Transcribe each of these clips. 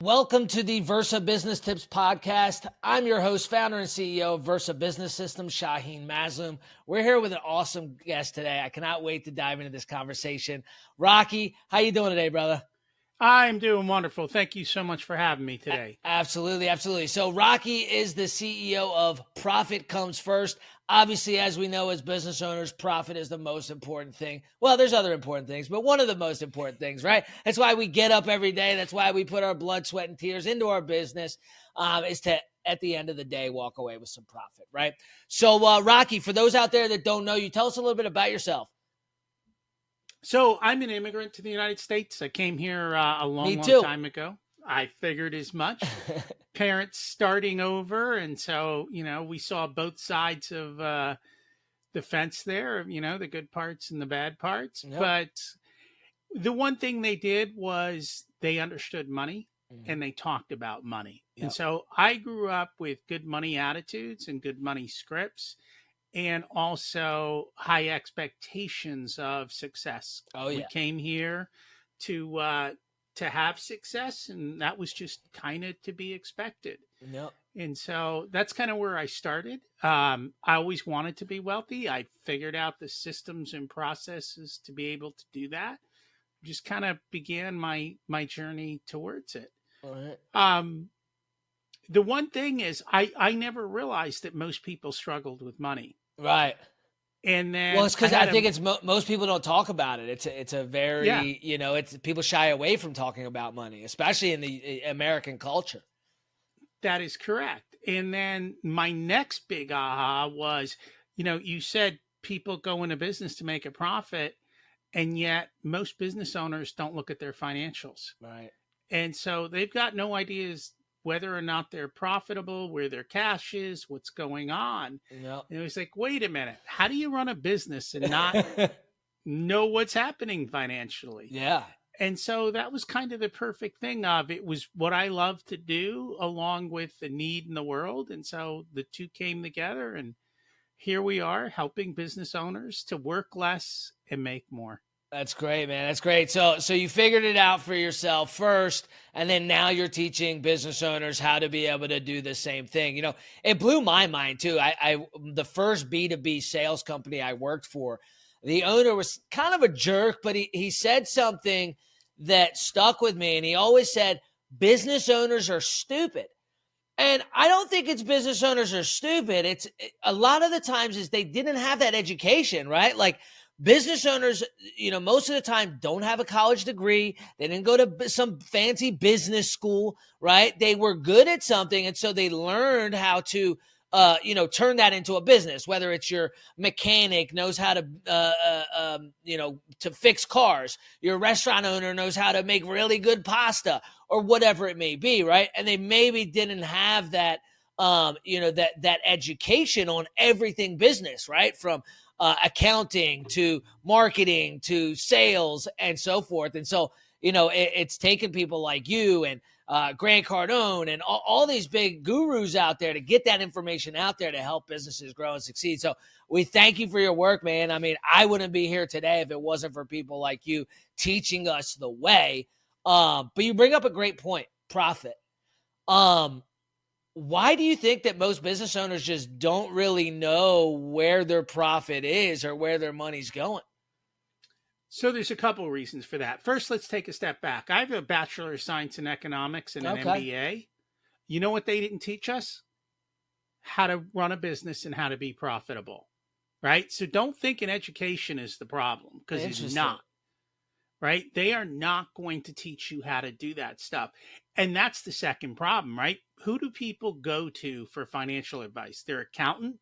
Welcome to the Versa Business Tips Podcast. I'm your host, founder and CEO of Versa Business Systems, Shaheen Mazloum. We're here with an awesome guest today. I cannot wait to dive into this conversation. Rocky, how you doing today, brother? I'm doing wonderful. Thank you so much for having me today. Absolutely. So Rocky is the CEO of Profit Comes First. Obviously, as we know, as business owners, profit is the most important thing. Well, there's other important things, but one of the most important things, right? That's why we get up every day. That's why we put our blood, sweat, and tears into our business, is to, at the end of the day, walk away with some profit, right? So, Rocky, for those out there that don't know you, tell us a little bit about yourself. So I'm an immigrant to the United States. I came here a long time ago. I figured as much. Parents starting over. And so, we saw both sides of the fence there, the good parts and the bad parts. Yep. But the one thing they did was they understood money and they talked about money. Yep. And so I grew up with good money attitudes and good money scripts, and also high expectations of success. Oh, yeah. We came here to have success, and that was just kind of to be expected. Yep. And so that's kind of where I started. I always wanted to be wealthy. I figured out the systems and processes to be able to do that. Just kind of began my journey towards it. All right. The one thing is I never realized that most people struggled with money. Right. And then, well, it's because I think it's most people don't talk about it. It's a very, it's people shy away from talking about money, especially in the American culture. That is correct. And then my next big aha was, you said people go into business to make a profit, and yet most business owners don't look at their financials. Right. And so they've got no ideas whether or not they're profitable, where their cash is, what's going on. Yep. And it was like, wait a minute, how do you run a business and not know what's happening financially? Yeah. And so that was kind of the perfect thing of it was what I love to do along with the need in the world. And so the two came together, and here we are helping business owners to work less and make more. That's great, man. That's great. So you figured it out for yourself first, and then now you're teaching business owners how to be able to do the same thing. It blew my mind too. The first B2B sales company I worked for, the owner was kind of a jerk, but he said something that stuck with me. And he always said, business owners are stupid. And I don't think it's business owners are stupid. It's a lot of the times is they didn't have that education, right? Like, business owners, most of the time don't have a college degree. They didn't go to some fancy business school, right? They were good at something. And so they learned how to, turn that into a business, whether it's your mechanic knows how to, to fix cars. Your restaurant owner knows how to make really good pasta or whatever it may be, right? And they maybe didn't have that, that education on everything business, right? From accounting to marketing to sales and so forth. And so, it's taken people like you and Grant Cardone and all these big gurus out there to get that information out there to help businesses grow and succeed. So we thank you for your work, man. I mean, I wouldn't be here today if it wasn't for people like you teaching us the way. But you bring up a great point, profit. Why do you think that most business owners just don't really know where their profit is or where their money's going? So there's a couple of reasons for that. First, let's take a step back. I have a Bachelor of Science in Economics and an MBA. You know what they didn't teach us? How to run a business and how to be profitable, right? So don't think an education is the problem, because it's not. Right? They are not going to teach you how to do that stuff. And that's the second problem, right? Who do people go to for financial advice? Their accountant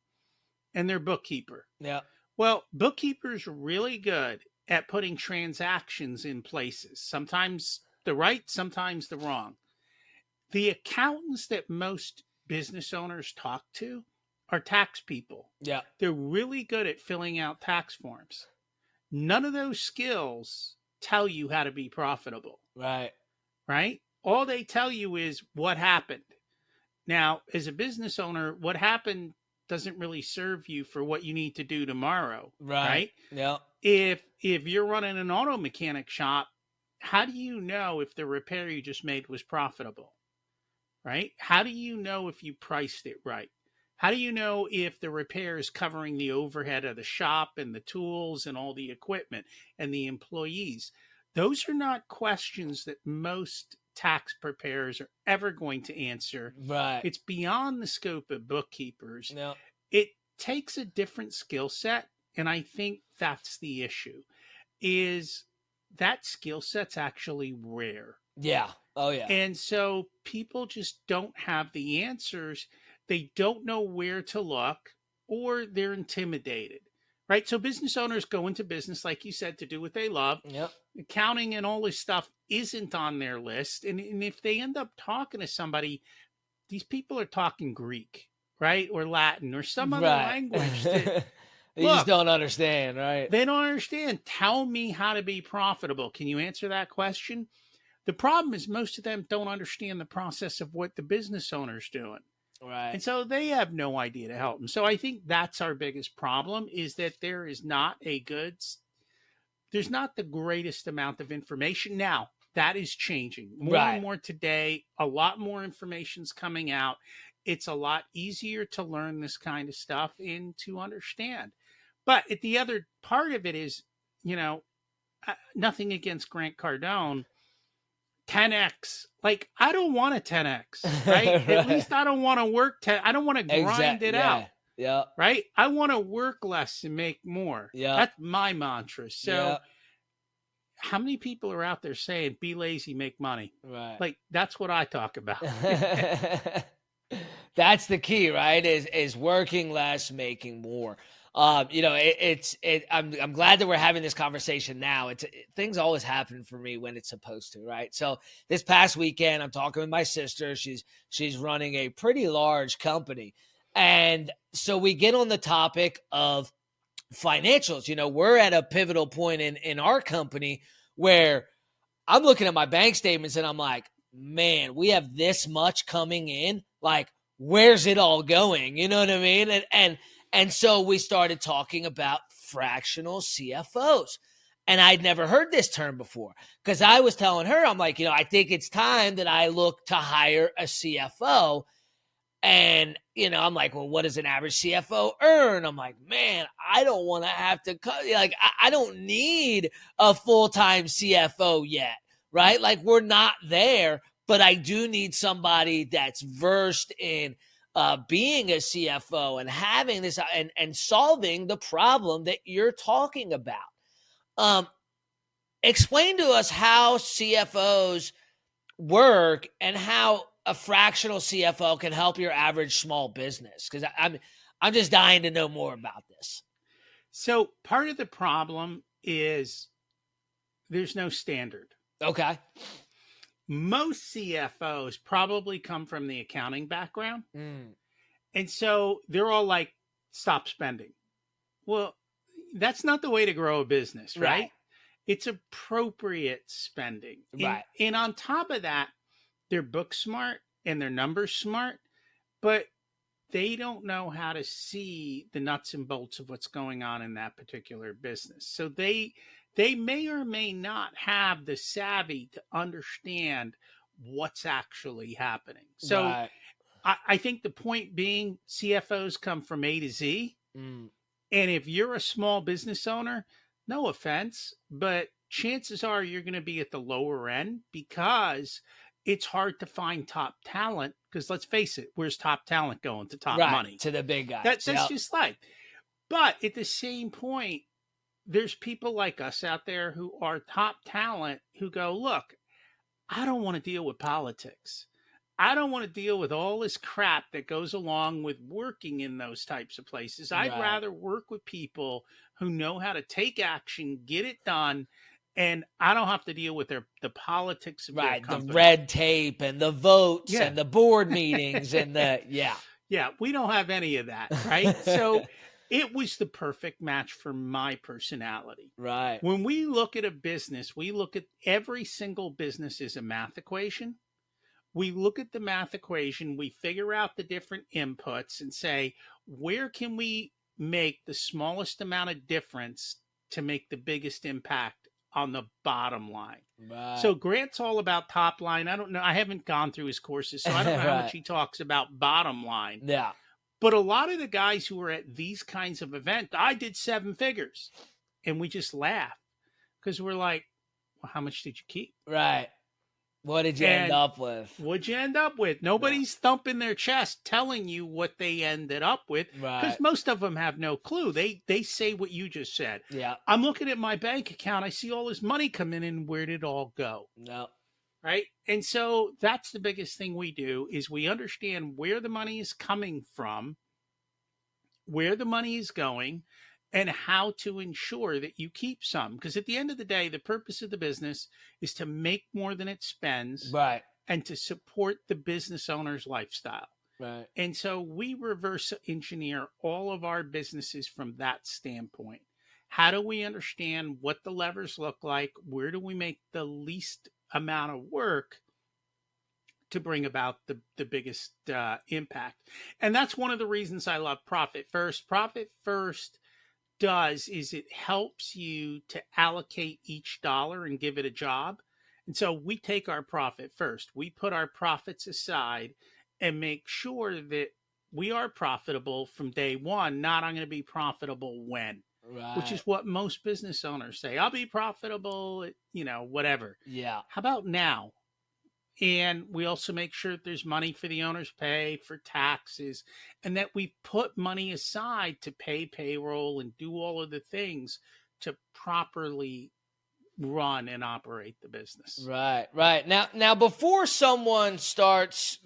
and their bookkeeper. Yeah. Well, bookkeepers are really good at putting transactions in places. Sometimes the right, sometimes the wrong. The accountants that most business owners talk to are tax people. Yeah. They're really good at filling out tax forms. None of those skills tell you how to be profitable. Right? All they tell you is what happened. Now, as a business owner, what happened doesn't really serve you for what you need to do tomorrow. Right? Yeah. If you're running an auto mechanic shop how do you know if the repair you just made was profitable? Right? How do you know if you priced it right? How do you know if the repair is covering the overhead of the shop and the tools and all the equipment and the employees? Those are not questions that most tax preparers are ever going to answer. Right. It's beyond the scope of bookkeepers. No. It takes a different skill set, and I think that's the issue. Is that skill set's actually rare. Yeah. Oh, yeah. And so people just don't have the answers. They don't know where to look, or they're intimidated, right? So business owners go into business, like you said, to do what they love. Yep. Accounting and all this stuff isn't on their list. And if they end up talking to somebody, these people are talking Greek, right? Or Latin or some other language that they just don't understand, right? They don't understand. Tell me how to be profitable. Can you answer that question? The problem is most of them don't understand the process of what the business owner's doing. Right. And so they have no idea to help them. So I think that's our biggest problem, is that there's not the greatest amount of information. Now, that is changing more and more today. A lot more information's coming out. It's a lot easier to learn this kind of stuff and to understand. But the other part of it is, nothing against Grant Cardone, 10x. Like, I don't want a 10x, right? Right. At least I don't want to work 10. I don't want to grind it out. Yeah. Right? I want to work less and make more. Yeah. That's my mantra. So how many people are out there saying, be lazy, make money? Right. Like, that's what I talk about. That's the key, right? Is working less, making more. I'm glad that we're having this conversation now. Things always happen for me when it's supposed to, right? So this past weekend, I'm talking with my sister. She's running a pretty large company. And so we get on the topic of financials. We're at a pivotal point in our company where I'm looking at my bank statements and I'm like, man, we have this much coming in. Like, where's it all going? You know what I mean? And so we started talking about fractional CFOs. And I'd never heard this term before, because I was telling her, I'm like, I think it's time that I look to hire a CFO. And, I'm like, well, what does an average CFO earn? I'm like, man, I don't want to have to cut. Like, I don't need a full-time CFO yet, right? Like, we're not there, but I do need somebody that's versed in being a CFO and having this and solving the problem that you're talking about. Explain to us how CFOs work and how a fractional CFO can help your average small business, because I'm just dying to know more about this. So part of the problem is there's no standard. Okay. Most CFOs probably come from the accounting background. And so they're all like, stop spending. Well, that's not the way to grow a business, right? It's appropriate spending. Right. And on top of that, they're book smart and they're numbers smart, but they don't know how to see the nuts and bolts of what's going on in that particular business. So they may or may not have the savvy to understand what's actually happening. So I think the point being, CFOs come from A to Z. And if you're a small business owner, no offense, but chances are you're going to be at the lower end, because it's hard to find top talent. Because let's face it, where's top talent going? To top money. To the big guys. That's just life. But at the same point, there's people like us out there who are top talent who go, look, I don't want to deal with politics. I don't want to deal with all this crap that goes along with working in those types of places. I'd rather work with people who know how to take action, get it done, and I don't have to deal with the politics of their company. The red tape and the votes and the board meetings and Yeah, we don't have any of that, right? So it was the perfect match for my personality. Right. When we look at a business, we look at every single business as a math equation. We look at the math equation, we figure out the different inputs and say, where can we make the smallest amount of difference to make the biggest impact on the bottom line. Right. So Grant's all about top line. I don't know. I haven't gone through his courses, so I don't know how much he talks about bottom line. Yeah. But a lot of the guys who are at these kinds of events, I did 7 figures, and we just laugh because we're like, well, how much did you keep? Right. What did you end up with? What'd you end up with? Nobody's thumping their chest telling you what they ended up with, because most of them have no clue. They say what you just said. Yeah. I'm looking at my bank account. I see all this money come in, and where did it all go? No. Right. And so that's the biggest thing we do is we understand where the money is coming from, where the money is going, and how to ensure that you keep some. Because at the end of the day, the purpose of the business is to make more than it spends, right, and to support the business owner's lifestyle. Right. And so we reverse engineer all of our businesses from that standpoint. How do we understand what the levers look like? Where do we make the least amount of work to bring about the biggest impact? And that's one of the reasons I love Profit First. Profit First does is it helps you to allocate each dollar and give it a job. And so we take our profit first. We put our profits aside and make sure that we are profitable from day one, not I'm going to be profitable when. Right. Which is what most business owners say. I'll be profitable, whatever. Yeah. How about now? And we also make sure that there's money for the owner's pay, for taxes, and that we put money aside to pay payroll and do all of the things to properly run and operate the business. Right, right. Now, before someone starts,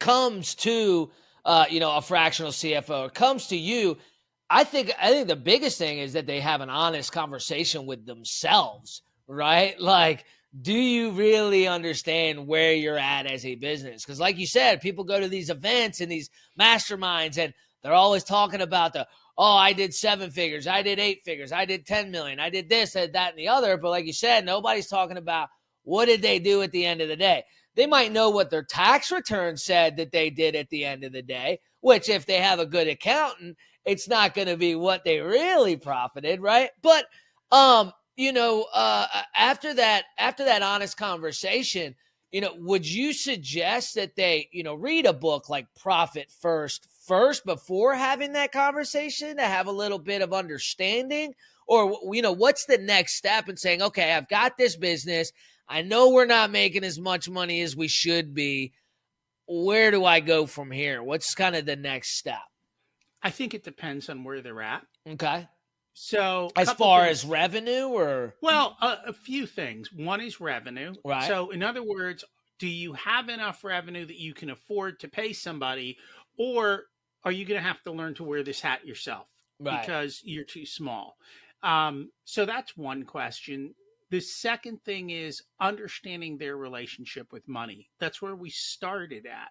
comes to, a fractional CFO, or comes to you, I think the biggest thing is that they have an honest conversation with themselves, right? Like, do you really understand where you're at as a business? Because like you said, people go to these events and these masterminds, and they're always talking about I did 7 figures, I did 8 figures, I did 10 million, I did this, I did that, and the other. But like you said, nobody's talking about what did they do at the end of the day. They might know what their tax return said that they did at the end of the day, which if they have a good accountant, it's not going to be what they really profited, right? But, after that honest conversation, would you suggest that they, read a book like Profit First before having that conversation to have a little bit of understanding? Or, what's the next step in saying, okay, I've got this business. I know we're not making as much money as we should be. Where do I go from here? What's kind of the next step? I think it depends on where they're at. Okay. So as far as revenue or? Well, a few things. One is revenue. Right. So in other words, do you have enough revenue that you can afford to pay somebody, or are you going to have to learn to wear this hat yourself because you're too small? So that's one question. The second thing is understanding their relationship with money. That's where we started at.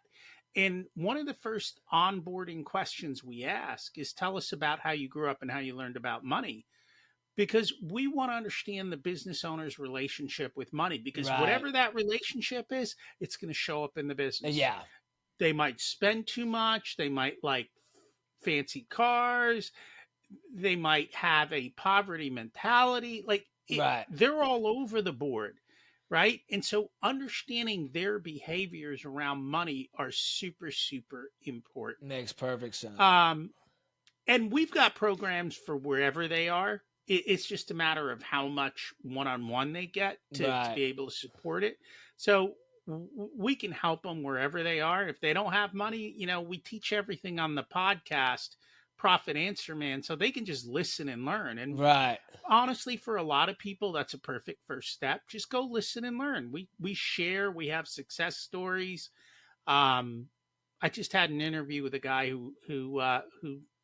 And one of the first onboarding questions we ask is, tell us about how you grew up and how you learned about money. Because we want to understand the business owner's relationship with money. Because whatever that relationship is, it's going to show up in the business. Yeah. They might spend too much. They might like fancy cars. They might have a poverty mentality. They're all over the board. Right. And so understanding their behaviors around money are super, super important. Makes perfect sense. And we've got programs for wherever they are. It's just a matter of how much one-on-one they get to be able to support it. So we can help them wherever they are. If they don't have money, we teach everything on the podcast, Profit Answer Man, so they can just listen and learn. And honestly, for a lot of people, that's a perfect first step. Just go listen and learn. We share. We have success stories. I just had an interview with a guy who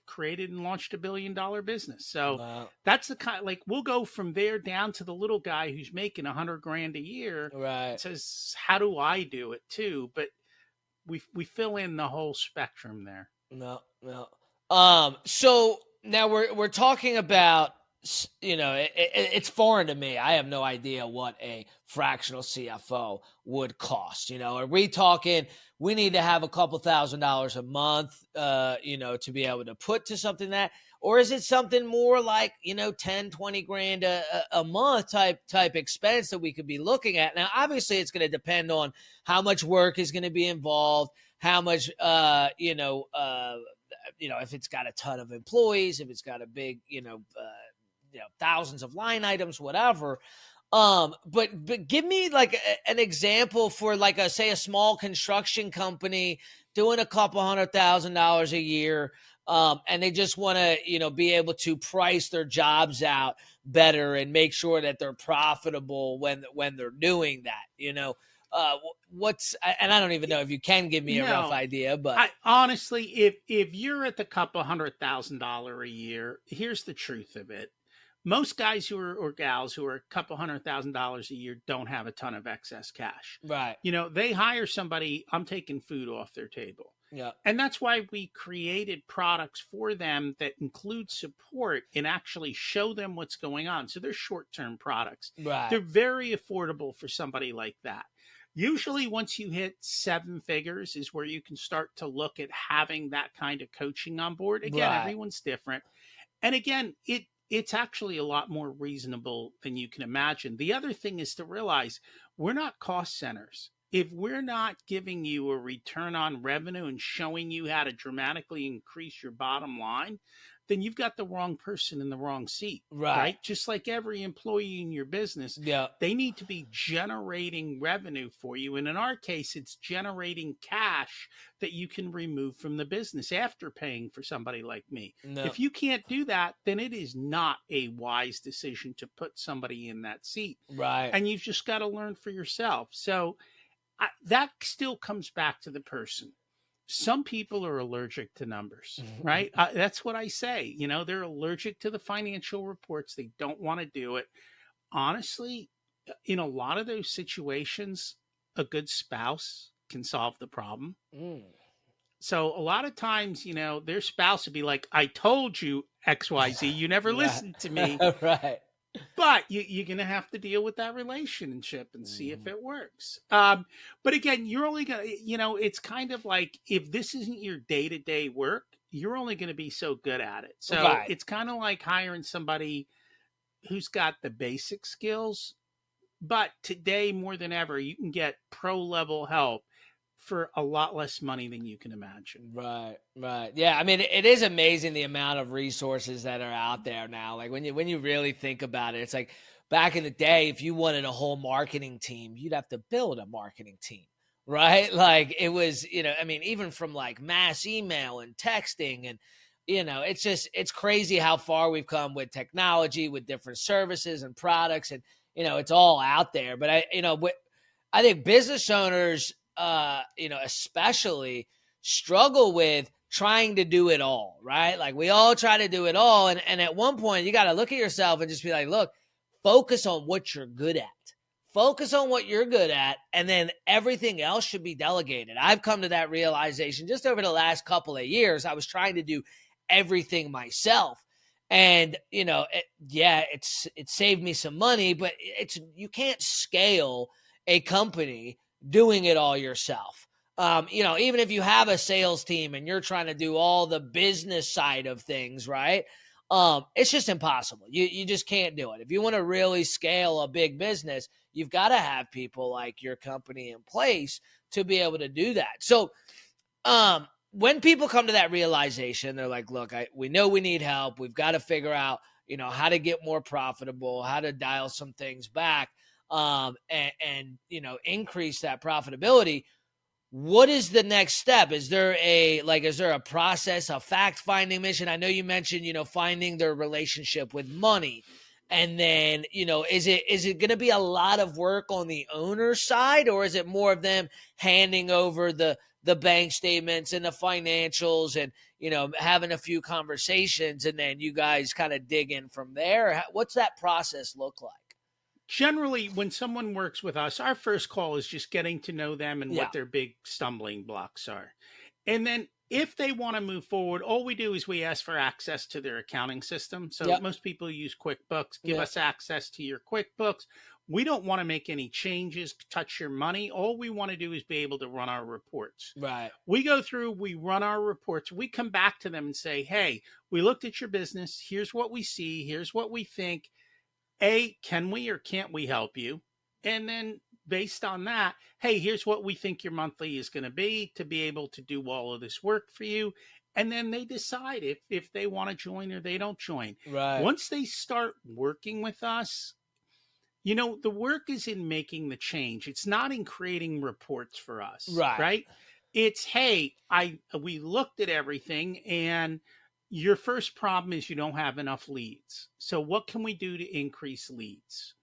created and launched $1 billion business. So that's the kind. We'll go from there down to the little guy who's making $100,000 a year. Right. Says, how do I do it too? But we fill in the whole spectrum there. No. So now we're talking about, it's foreign to me. I have no idea what a fractional CFO would cost. Are we talking, we need to have a couple $1,000s a month, to be able to put to something that, Or is it something more like, 10, 20 grand a month type expense that we could be looking at? Now, obviously it's going to depend on how much work is going to be involved, how much, if it's got a ton of employees, if it's got a big, thousands of line items, whatever. But give me like an example for like a small construction company doing a couple $100,000 a year. And they just want to, be able to price their jobs out better and make sure that they're profitable when they're doing that, and I don't even know if you can give me a rough idea, but honestly, if you're at the couple $100,000 a year, here's the truth of it. Most guys or gals who are a couple $100,000 a year don't have a ton of excess cash. Right. They hire somebody, I'm taking food off their table. Yeah. And that's why we created products for them that include support and actually show them what's going on. So they're short-term products. Right. They're very affordable for somebody like that. Usually once you hit 7 figures is where you can start to look at having that kind of coaching on board. Again, everyone's different. And again, it's actually a lot more reasonable than you can imagine. The other thing is to realize we're not cost centers. If we're not giving you a return on revenue and showing you how to dramatically increase your bottom line, then you've got the wrong person in the wrong seat, right? Just like every employee in your business, they need to be generating revenue for you. And in our case, it's generating cash that you can remove from the business after paying for somebody like me. No. If you can't do that, then it is not a wise decision to put somebody in that seat. Right. And you've just got to learn for yourself. So that still comes back to the person. Some people are allergic to numbers, right? That's what I say. They're allergic to the financial reports. They don't want to do it. Honestly, in a lot of those situations, a good spouse can solve the problem. So a lot of times, their spouse would be like, I told you XYZ, you never listened to me. Right. But you're going to have to deal with that relationship and see if it works. But again, you're only going to, it's kind of like if this isn't your day-to-day work, you're only going to be so good at it. So it's kind of like hiring somebody who's got the basic skills. But today, more than ever, you can get pro-level help for a lot less money than you can imagine. Right. Yeah. I mean, it is amazing the amount of resources that are out there now. Like when you really think about it, it's like back in the day, if you wanted a whole marketing team, you'd have to build a marketing team, right? Like it was, even from like mass email and texting and, it's crazy how far we've come with technology, with different services and products and, it's all out there. But I think business owners, especially struggle with trying to do it all, right? Like we all try to do it all. And at one point you got to look at yourself and just be like, look, focus on what you're good at. Focus on what you're good at. And then everything else should be delegated. I've come to that realization just over the last couple of years. I was trying to do everything myself. And, it saved me some money, but you can't scale a company doing it all yourself. Even if you have a sales team and you're trying to do all the business side of things, right? It's just impossible. You just can't do it. If you want to really scale a big business, you've got to have people like your company in place to be able to do that. So, when people come to that realization, they're like, look, we know we need help. We've got to figure out, how to get more profitable, how to dial some things back. And increase that profitability. What is the next step? Is there a process, a fact-finding mission? I know you mentioned, finding their relationship with money. And then, is it going to be a lot of work on the owner's side, or is it more of them handing over the bank statements and the financials and, having a few conversations and then you guys kind of dig in from there? What's that process look like? Generally, when someone works with us, our first call is just getting to know them and what their big stumbling blocks are. And then if they want to move forward, all we do is we ask for access to their accounting system. So most people use QuickBooks. Give us access to your QuickBooks. We don't want to make any changes, touch your money. All we want to do is be able to run our reports. Right. We go through, we run our reports, we come back to them and say, hey, we looked at your business. Here's what we see. Here's what we think. A, can we or can't we help you? And then based on that, hey, here's what we think your monthly is going to be able to do all of this work for you. And then they decide if they want to join or they don't join. Right. Once they start working with us, the work is in making the change. It's not in creating reports for us. Right? It's, hey, we looked at everything, and your first problem is you don't have enough leads. So what can we do to increase leads?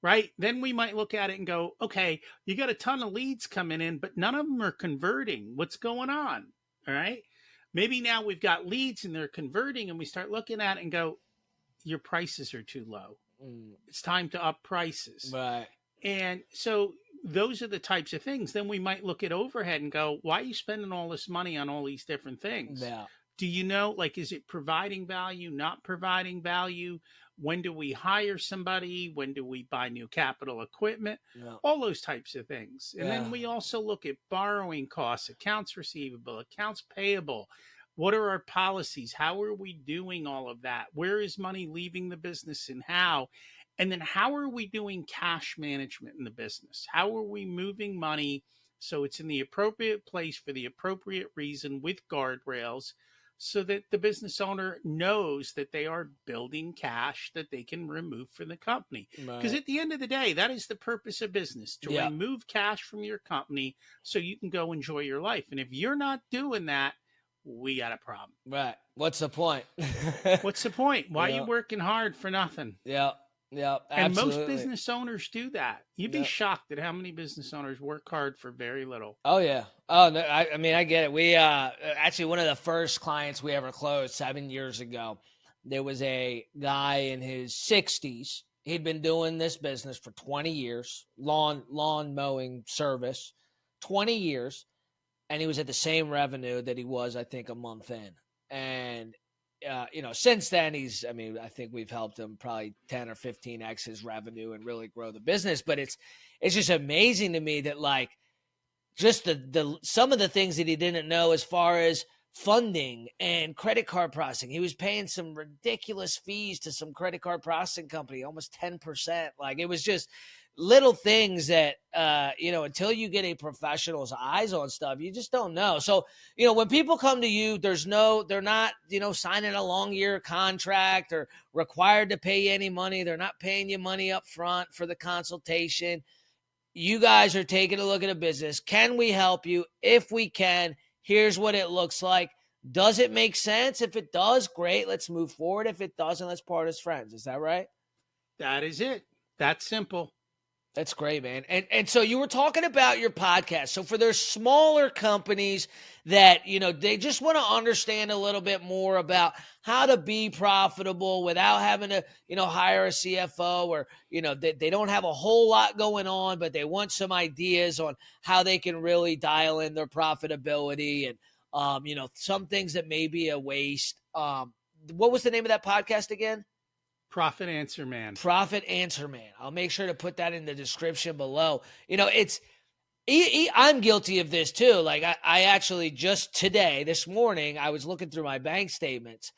Right? Then we might look at it and go, okay, you got a ton of leads coming in, but none of them are converting. What's going on? All right. Maybe now we've got leads and they're converting, and we start looking at it and go, your prices are too low. It's time to up prices. Right. And so those are the types of things. Then we might look at overhead and go, why are you spending all this money on all these different things? Yeah. Do you know, like, is it providing value, not providing value? When do we hire somebody? When do we buy new capital equipment? Yeah. All those types of things. And then we also look at borrowing costs, accounts receivable, accounts payable. What are our policies? How are we doing all of that? Where is money leaving the business and how? And then how are we doing cash management in the business? How are we moving money so it's in the appropriate place for the appropriate reason with guardrails, so that the business owner knows that they are building cash that they can remove from the company? Because at the end of the day, that is the purpose of business, to remove cash from your company so you can go enjoy your life. And if you're not doing that, we got a problem. Right. What's the point? What's the point? Why are you working hard for nothing? Yeah. Yeah. And most business owners do that. You'd be shocked at how many business owners work hard for very little. Oh, yeah. Oh, no, I mean, I get it. We actually, one of the first clients we ever closed 7 years ago, there was a guy in his 60s. He'd been doing this business for 20 years, lawn mowing service, 20 years. And he was at the same revenue that he was, I think, a month in. And, since then I think we've helped him probably 10 or 15x his revenue and really grow the business. But it's just amazing to me that, like, just the some of the things that he didn't know as far as funding and credit card processing. He was paying some ridiculous fees to some credit card processing company, almost 10%. Like, it was just little things that, until you get a professional's eyes on stuff, you just don't know. So, when people come to you, they're not, signing a long year contract or required to pay you any money. They're not paying you money up front for the consultation. You guys are taking a look at a business. Can we help you? If we can, here's what it looks like. Does it make sense? If it does, great. Let's move forward. If it doesn't, let's part as friends. Is that right? That is it. That's simple. That's great, man. And so you were talking about your podcast. So for those smaller companies that, they just want to understand a little bit more about how to be profitable without having to, hire a CFO, or, they don't have a whole lot going on, but they want some ideas on how they can really dial in their profitability and, some things that may be a waste. What was the name of that podcast again? Profit Answer Man. Profit Answer Man. I'll make sure to put that in the description below. I'm guilty of this too. Like, I actually just today, this morning, I was looking through my bank statements,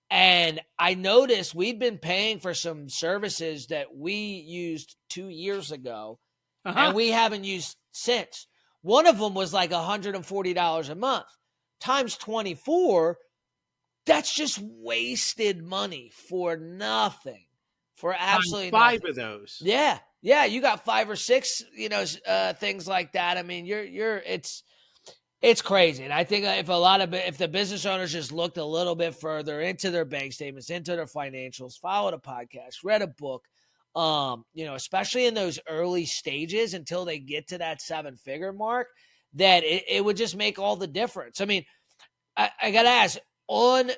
and I noticed we'd been paying for some services that we used 2 years ago, and we haven't used since. One of them was like $140 a month times 24. That's just wasted money for nothing, for absolutely five nothing. Of those. Yeah. Yeah. You got 5 or 6, things like that. I mean, it's crazy. And I think if the business owners just looked a little bit further into their bank statements, into their financials, followed a podcast, read a book, especially in those early stages until they get to that 7-figure mark, that it would just make all the difference. I mean, I got to ask, on,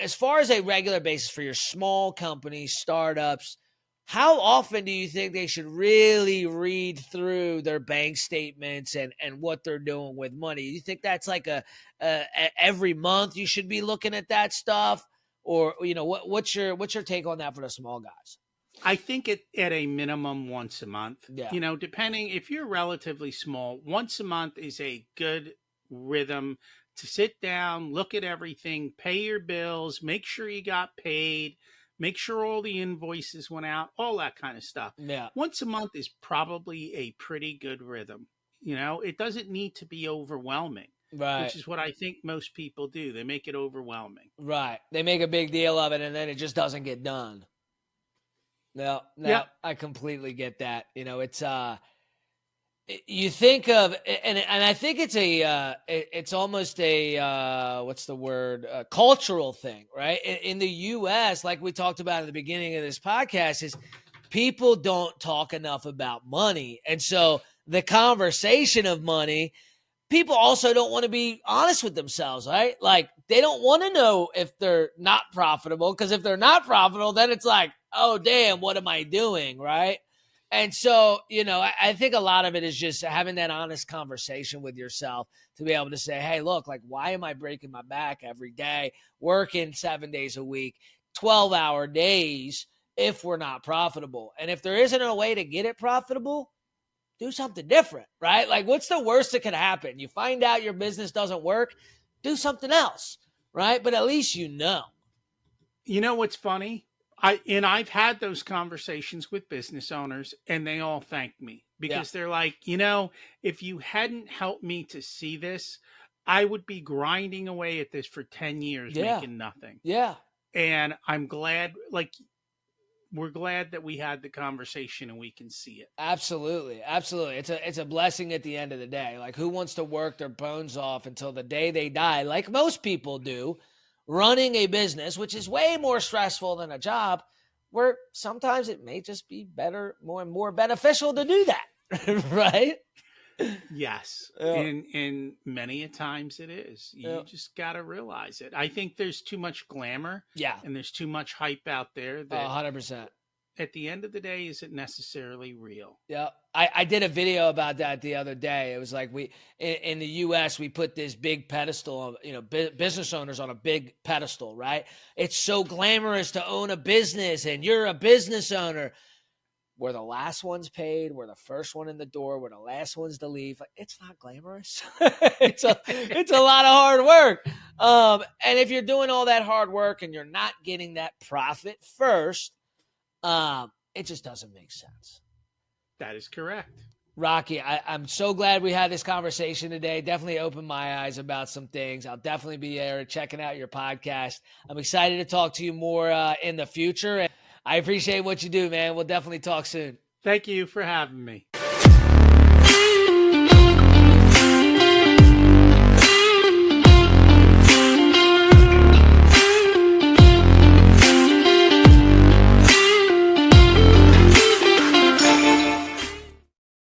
as far as a regular basis for your small companies, startups, how often do you think they should really read through their bank statements and what they're doing with money? Do you think that's like every month you should be looking at that stuff? Or, what's your take on that for the small guys? I think at a minimum once a month. Yeah. You know, depending if you're relatively small, once a month is a good rhythm to sit down, look at everything, pay your bills, make sure you got paid, make sure all the invoices went out, all that kind of stuff. Yeah. Once a month is probably a pretty good rhythm. You know, it doesn't need to be overwhelming, Right. which is what I think most people do. They make it overwhelming. Right. They make a big deal of it and then it just doesn't get done. No, Yep. I completely get that. You know, it's you think of, and I think it's it's almost a what's the word, cultural thing, right? In the U.S., like we talked about at the beginning of this podcast, is people don't talk enough about money, and so the conversation of money, people also don't want to be honest with themselves, right? Like they don't want to know if they're not profitable, because if they're not profitable, then it's like, oh, damn, what am I doing, right? And so, you know, I think a lot of it is just having that honest conversation with yourself to be able to say, hey, look, like, why am I breaking my back every day, working 7 days a week, 12-hour days if we're not profitable? And if there isn't a way to get it profitable, do something different, right? Like, what's the worst that could happen? You find out your business doesn't work, do something else, right? But at least you know. You know what's funny? I've had those conversations with business owners and they all thank me because they're like, you know, if you hadn't helped me to see this, I would be grinding away at this for 10 years making nothing. Yeah. And I'm glad, like, we're glad that we had the conversation and we can see it. Absolutely. Absolutely. It's a blessing at the end of the day. Like, who wants to work their bones off until the day they die, like most people do, running a business, which is way more stressful than a job, where sometimes it may just be better, more beneficial to do that. Right? Yes. And many a times it is. You just got to realize it. I think there's too much glamour. Yeah. And there's too much hype out there that 100%. At the end of the day, isn't necessarily real. Yeah. I did a video about that the other day. It was like in the U.S., we put this big pedestal of, you know, business owners on a big pedestal, right? It's so glamorous to own a business and you're a business owner. We're the last ones paid. We're the first one in the door. We're the last ones to leave. It's not glamorous. it's a lot of hard work. And if you're doing all that hard work and you're not getting that profit first, it just doesn't make sense. That is correct. Rocky, I'm so glad we had this conversation today. Definitely opened my eyes about some things. I'll definitely be there checking out your podcast. I'm excited to talk to you more in the future. And I appreciate what you do, man. We'll definitely talk soon. Thank you for having me.